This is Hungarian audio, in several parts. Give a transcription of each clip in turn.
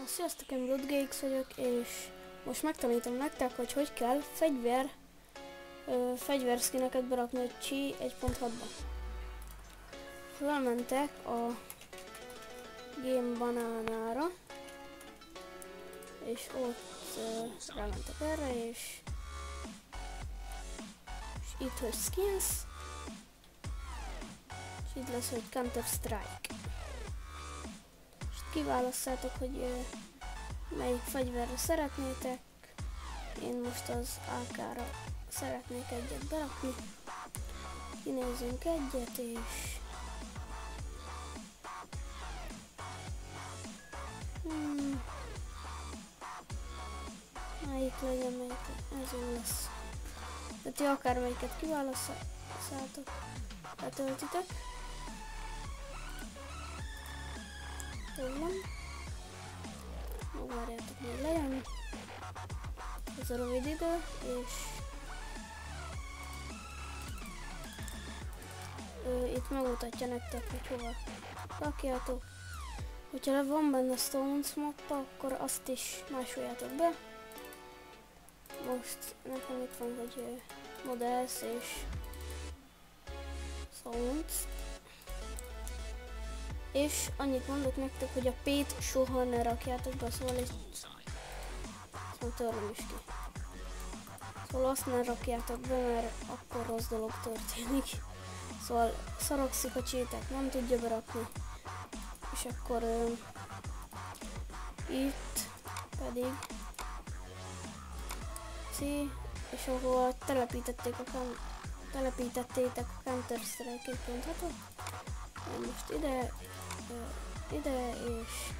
Sziasztok, én BloodGeeks vagyok, és most megtanítom nektek, hogy kell fegyverszkineket berakni a Chi 1.6-ba. Fölmentek a Game Banánára, és ott rámentek erre, és itt, hogy Skins, és itt lesz, hogy Counter Strike. És kiválasztátok, hogy melyik fegyverre szeretnétek. Én most az AK-ra szeretnék egyet berakni. Kinézzünk egyet, és melyik legyen, melyik ez jó lesz. De ti akármelyiket kiválasztátok, letöltitek. Jó van. Várjátok, még legyen. Ez a rövid idő, és itt megmutatja nektek, hogy hova rakjátok. Hogyha van benne Stones mappa, akkor azt is másoljátok be. Most nekem itt van, hogy Models és Stones. És annyit mondok nektek, hogy a P-t soha ne rakjátok be, szóval törlöm is ki. Szóval azt ne rakjátok be, mert akkor rossz dolog történik. Szóval szaragszik a csétek, nem tudja berakni. És akkor itt pedig C, és ahol telepítettétek a Counter Strike 2.6-ot, most ide és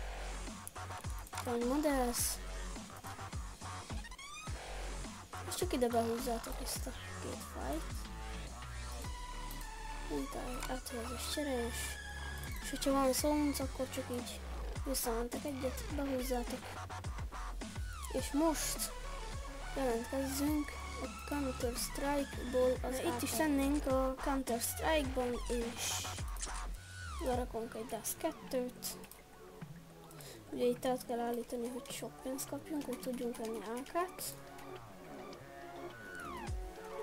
van Models, és csak ide behúzzátok ezt a két fájlt, mint áthelyezés csere, és hogyha van Sounds, akkor csak így visszamentek egyet, behúzzátok. És most jelentkezzünk a Counter Strike-ból, itt is lennénk a Counter Strike-ban, és lerakunk egy DAS 2-t. Ugye itt át kell állítani, hogy sok pénzt kapjunk, hogy tudjunk venni AK-t.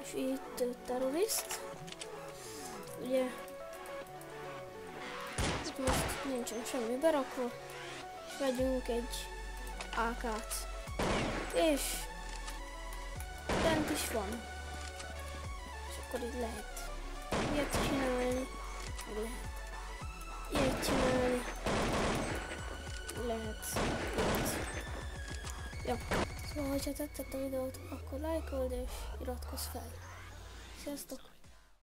És itt terrorist. Ugye itt most nincsen semmi berakva, és vegyünk egy AK-t. És bent is van. És akkor itt lehet ilyet csinálni, meg lehet ilyet csinálni, lehet ilyet. Ja, szóval, hogyha tetszett a videót, akkor lájkold és iratkozz fel. Sziasztok!